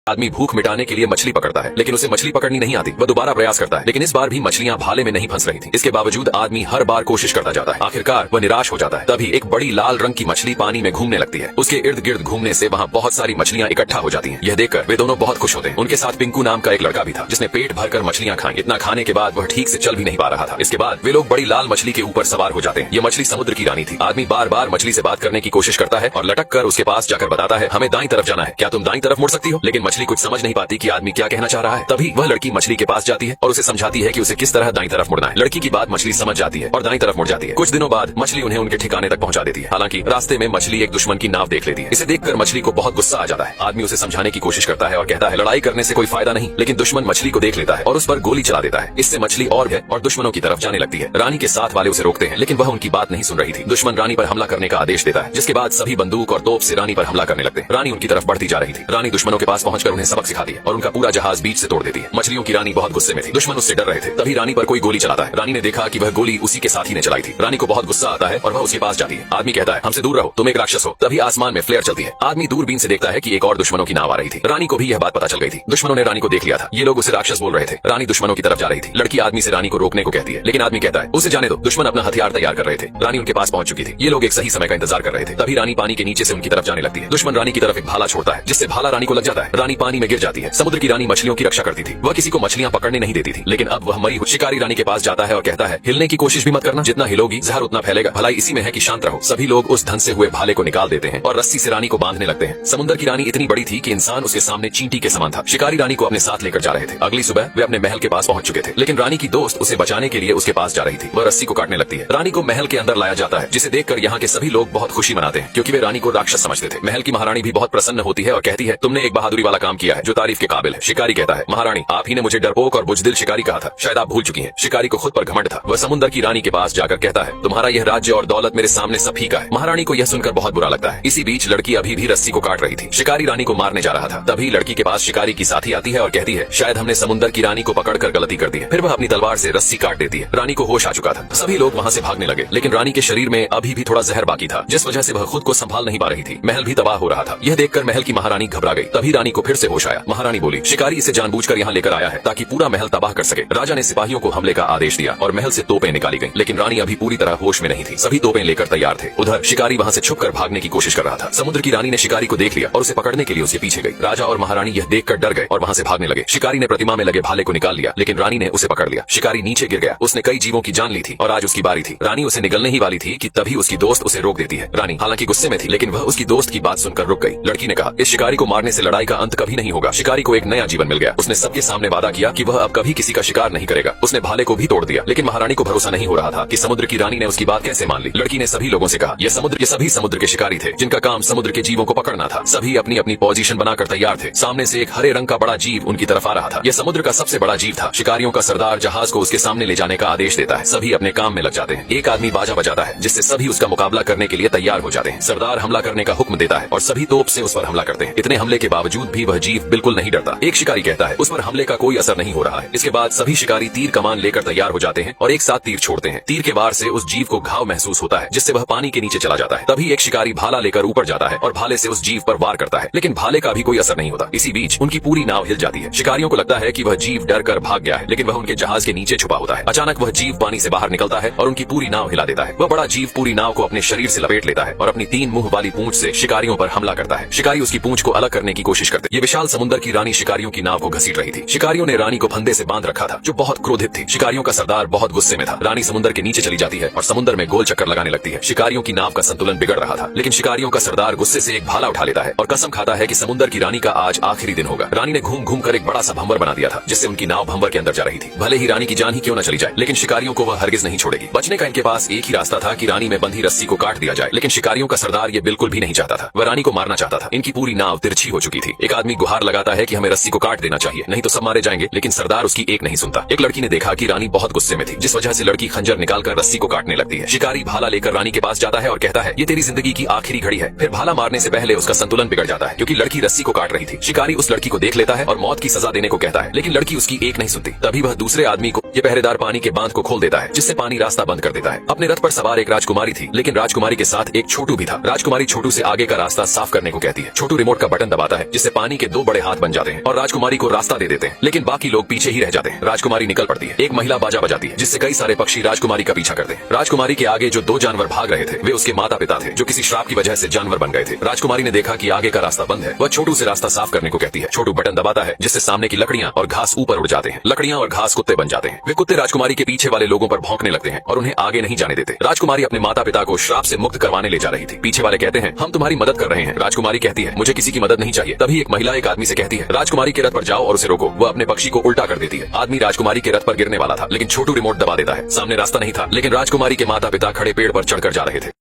आदमी भूख मिटाने के लिए मछली पकड़ता है, लेकिन उसे मछली पकड़नी नहीं आती। वह दोबारा प्रयास करता है, लेकिन इस बार भी मछलियां भाले में नहीं फंस रही थी। इसके बावजूद आदमी हर बार कोशिश करता जाता है। आखिरकार वह निराश हो जाता है। तभी एक बड़ी लाल रंग की मछली पानी में घूमने लगती है। उसके इर्द गिर्द घूमने से वहाँ बहुत सारी मछलियां इकट्ठा हो जाती हैं। यह देखकर वे दोनों बहुत खुश होते हैं। उनके साथ पिंकू नाम का एक लड़का भी था, जिसने पेट भरकर मछलियां खाई। इतना खाने के बाद वह ठीक से चल भी नहीं पा रहा था। इसके बाद वे लोग बड़ी लाल मछली के ऊपर सवार हो जाते हैं। यह मछली समुद्र की रानी थी। आदमी बार बार मछली से बात करने की कोशिश करता है और लटक कर उसके पास जाकर बताता है, हमें दाईं तरफ जाना है, क्या तुम दाईं तरफ मुड़ सकती हो? लेकिन मछली कुछ समझ नहीं पाती कि आदमी क्या कहना चाह रहा है। तभी वह लड़की मछली के पास जाती है और उसे समझाती है कि उसे किस तरह दाईं तरफ मुड़ना है। लड़की की बात मछली समझ जाती है और दाईं तरफ मुड़ जाती है। कुछ दिनों बाद मछली उन्हें उनके ठिकाने तक पहुंचा देती है। हालांकि रास्ते में मछली एक दुश्मन की नाव देख लेती है। इसे देखकर मछली को बहुत गुस्सा आ जाता है। आदमी उसे समझाने की कोशिश करता है और कहता है, लड़ाई करने से कोई फायदा नहीं। लेकिन दुश्मन मछली को देख लेता है और उस पर गोली चला देता है। इससे मछली और है और दुश्मनों की तरफ जाने लगती है। रानी के साथ वाले उसे रोकते हैं, लेकिन वह उनकी बात नहीं सुन रही थी। दुश्मन रानी पर हमला करने का आदेश देता है, जिसके बाद सभी बंदूक और तोप से रानी पर हमला करने लगते हैं। रानी उनकी तरफ बढ़ती जा रही थी। रानी दुश्मनों के पास पहुंचकर उन्हें सबक सिखाती है और उनका पूरा जहाज बीच से तोड़ देती है। मछलियों की रानी बहुत गुस्से में थी। दुश्मन उससे डर रहे थे। तभी रानी पर कोई गोली चलाता है। रानी ने देखा कि वह गोली उसी के साथी ने चलाई थी। रानी को बहुत गुस्सा आता है और वह उसके पास जाती है। आदमी कहता है, हमसे दूर रहो, तुम एक राक्षस हो। तभी आसमान में फ्लेयर चलती है। आदमी दूरबीन से देखता है कि एक और दुश्मनों की नाव आ रही थी। रानी को भी यह बात पता चल गई थी। दुश्मनों ने रानी को देख लिया था। ये लोग उसे राक्षस बोल रहे थे। रानी दुश्मनों की तरफ जा रही थी। लड़की आदमी से रानी को रोकने को कहती है, लेकिन आदमी कहता है, उसे जाने दो, दुश्मन अपना हथियार तैयार कर रहे थे। रानी उनके पास पहुंच चुकी थी। ये लोग एक सही समय का इंतजार कर रहे थे। तभी रानी पानी के नीचे से उनकी तरफ जाने लगती है। दुश्मन रानी की तरफ एक भाला छोड़ता है, जिससे भाला रानी को लग जाता है। रानी पानी में गिर जाती है। समुद्र की रानी मछलियों की रक्षा करती थी। वह किसी को मछलियां पकड़ने नहीं देती थी। लेकिन अब वह मरी हुई शिकारी रानी के पास जाता है और कहता है, हिलने की कोशिश भी मत करना, जितना हिलोगी जहर उतना फैलेगा। भलाई इसी में है कि शांत रहो। सभी लोग उस धन से हुए भाले को निकाल देते हैं और रस्सी से रानी को बांधने लगते हैं। समुद्र की रानी इतनी बड़ी थी कि इंसान उसके सामने चींटी के समान था। शिकारी रानी को अपने साथ लेकर जा रहे थे। अगली सुबह वे अपने महल के पास पहुंच चुके थे, लेकिन रानी की दोस्त उसे बचाने के लिए उसके पास जा रही थी। वह रस्सी को काटने लगती है। रानी को महल के अंदर लाया जाता है, जिसे देखकर यहाँ के सभी लोग बहुत खुशी मनाते हैं, क्योंकि वे रानी को राक्षस समझते थे। महल की महारानी भी बहुत प्रसन्न होती है और कहती है, तुमने एक बहादुरी वाला काम किया है जो तारीफ के काबिल है। शिकारी कहता है, महारानी आप ही ने मुझे डरपोक और बुजदिल शिकारी कहा था, शायद आप भूल चुकी हैं। शिकारी को खुद पर घमंड था। वह समुद्र की रानी के पास जाकर कहता है, तुम्हारा यह राज्य और दौलत मेरे सामने सब फीका है। महारानी को यह सुनकर बहुत बुरा लगता है। इसी बीच लड़की अभी भी रस्सी को काट रही थी। शिकारी रानी को मारने जा रहा था। तभी लड़की के पास शिकारी की साथी आती है और कहती है, शायद हमने समुद्र की रानी को पकड़कर गलती कर दी है। फिर वह अपनी तलवार से रस्सी काट देती है। रानी को होश आ चुका था। सभी लोग वहाँ से भागने लगे, लेकिन रानी के शरीर में अभी भी थोड़ा जहर बाकी था, जिस वजह से वह खुद को संभाल नहीं पा रही थी। महल भी तबाह हो रहा था। यह देखकर महल की महारानी घबरा गई। तभी रानी को फिर से होश आया। महारानी बोली, शिकारी इसे जानबूझकर यहाँ लेकर आया है ताकि पूरा महल तबाह कर सके। राजा ने सिपाहियों को हमले का आदेश दिया और महल से तोपें निकाली गईं, लेकिन रानी अभी पूरी तरह होश में नहीं थी। सभी तोपें लेकर तैयार थे। उधर शिकारी वहाँ से छुपकर भागने की कोशिश कर रहा था। समुद्र की रानी ने शिकारी को देख लिया और उसे पकड़ने के लिए उसके पीछे गई। राजा और महारानी यह देखकर डर गए और वहाँ से भागने लगे। शिकारी ने प्रतिमा में लगे भाले को निकाल लिया, लेकिन रानी ने उसे पकड़ लिया। शिकारी नीचे गिर गया। उसने कई जीवों की जान ली थी और आज उसकी बारी थी। रानी उसे निगलने ही वाली थी कि तभी उसकी दोस्त उसे रोक देती है। रानी हालांकि गुस्से में थी, लेकिन वह उसकी दोस्त की बात सुनकर रुक गई। लड़की ने कहा, इस शिकारी को मारने से लड़ाई का अंत कभी नहीं होगा। शिकारी को एक नया जीवन मिल गया। उसने सबके सामने वादा किया कि वह अब कभी किसी का शिकार नहीं करेगा। उसने भाले को भी तोड़ दिया, लेकिन महारानी को भरोसा नहीं हो रहा था कि समुद्र की रानी ने उसकी बात कैसे मान ली। लड़की ने सभी लोगों से कहा, ये सभी समुद्र के शिकारी थे, जिनका काम समुद्र के जीवों को पकड़ना था। सभी अपनी अपनी पोजीशन बनाकर तैयार थे। सामने से एक हरे रंग का बड़ा जीव उनकी तरफ आ रहा था। यह समुद्र का सबसे बड़ा जीव था। शिकारियों का सरदार जहाज को उसके सामने ले जाने का आदेश देता है। सभी अपने काम में लग जाते हैं। एक आदमी बाजा बजाता है, जिससे सभी उसका मुकाबला करने के लिए तैयार हो जाते हैं। सरदार हमला करने का हुक्म देता है और सभी तोप से उस पर हमला करते हैं। इतने हमले के बावजूद भी वह जीव बिल्कुल नहीं डरता। एक शिकारी कहता है, उस पर हमले का कोई असर नहीं हो रहा है। इसके बाद सभी शिकारी तीर कमान लेकर तैयार हो जाते हैं और एक साथ तीर छोड़ते हैं। तीर के वार से उस जीव को घाव महसूस होता है, जिससे वह पानी के नीचे चला जाता है। तभी एक शिकारी भाला लेकर ऊपर जाता है और भाले से उस जीव पर वार करता है, लेकिन भाले का भी कोई असर नहीं होता। इसी बीच उनकी पूरी नाव हिल जाती है। शिकारियों को लगता है कि वह जीव डर कर भाग गया है, लेकिन वह उनके जहाज के नीचे छुपा होता है। अचानक वह जीव पानी से बाहर निकलता है और उनकी पूरी नाव हिला देता है। वह बड़ा जीव पूरी नाव को अपने शरीर से लपेट लेता है और अपनी 3 मुंह वाली पूंछ से शिकारियों पर हमला करता है। शिकारी उसकी पूंछ को अलग करने की कोशिश करते। ये विशाल समुद्र की रानी शिकारियों की नाव को घसीट रही थी। शिकारियों ने रानी को फंदे से बांध रखा था, जो बहुत क्रोधित थी। शिकारियों का सरदार बहुत गुस्से में था। रानी समुद्र के नीचे चली जाती है और समुद्र में गोल चक्कर लगाने लगती है। शिकारियों की नाव का संतुलन बिगड़ रहा था, लेकिन शिकारियों का सरदार गुस्से से एक भाला उठा लेता है और कसम खाता है कि समुद्र की रानी का आज आखिरी दिन होगा। रानी ने घूम घूम कर एक बड़ा सा भंवर बना दिया था, जिससे उनकी नाव भंवर के अंदर जा रही थी। भले ही रानी की जान ही क्यों न चली जाए, लेकिन शिकारियों को वह हरगिज नहीं छोड़ेगी। बचने का इनके पास एक ही रास्ता था कि रानी में बंधी रस्सी को काट दिया जाए, लेकिन शिकारियों का सरदार ये बिल्कुल भी नहीं चाहता था। वह रानी को मारना चाहता था। इनकी पूरी नाव तिरछी हो चुकी थी। एक आदमी गुहार लगाता है कि हमें रस्सी को काट देना चाहिए, नहीं तो सब मारे जाएंगे, लेकिन सरदार उसकी एक नहीं सुनता। एक लड़की ने देखा कि रानी बहुत गुस्से में थी, जिस वजह से लड़की खंजर निकालकर रस्सी को काटने लगती है। शिकारी भाला लेकर रानी के पास जाता है और कहता है, ये तेरी जिंदगी की आखिरी घड़ी है। फिर भाला मारने से पहले उसका संतुलन बिगड़ जाता है, क्योंकि लड़की रस्सी को काट रही थी। शिकारी उस लड़की को देख लेता है और मौत की सजा देने को कहता है, लेकिन लड़की उसकी एक नहीं सुनती। तभी वह दूसरे आदमी को ये पहरेदार पानी के बांध को खोल देता है, जिससे पानी रास्ता बंद कर देता है। अपने रथ पर सवार एक राजकुमारी थी, लेकिन राजकुमारी के साथ एक छोटू भी था। राजकुमारी छोटू से आगे का रास्ता साफ करने को कहती है। छोटू रिमोट का बटन दबाता है, जिससे पानी पानी के दो बड़े हाथ बन जाते हैं और राजकुमारी को रास्ता दे देते हैं, लेकिन बाकी लोग पीछे ही रह जाते हैं। राजकुमारी निकल पड़ती है। एक महिला बाजा बजाती है जिससे कई सारे पक्षी राजकुमारी का पीछा करते हैं। राजकुमारी के आगे जो दो जानवर भाग रहे थे वे उसके माता पिता थे जो किसी श्राप की वजह से जानवर बन गए थे। राजकुमारी ने देखा कि आगे का रास्ता बंद है। वह छोटू से रास्ता साफ करने को कहती है। छोटू बटन दबाता है जिससे सामने की लकड़ियां और घास ऊपर उड़ जाते हैं। लकड़ियां और घास कुत्ते बन जाते हैं। वे कुत्ते राजकुमारी के पीछे वाले लोगों पर भौंकने लगते हैं और उन्हें आगे नहीं जाने देते। राजकुमारी अपने माता पिता को श्राप से मुक्त करवाने ले जा रही थी। पीछे वाले कहते हैं हम तुम्हारी मदद कर रहे हैं। राजकुमारी कहती है मुझे किसी की मदद नहीं चाहिए। तभी एक महिला एक आदमी से कहती है राजकुमारी के रथ पर जाओ और उसे रोको। वह अपने पक्षी को उल्टा कर देती है। आदमी राजकुमारी के रथ पर गिरने वाला था, लेकिन छोटू रिमोट दबा देता है। सामने रास्ता नहीं था, लेकिन राजकुमारी के माता पिता खड़े पेड़ पर चढ़कर जा रहे थे।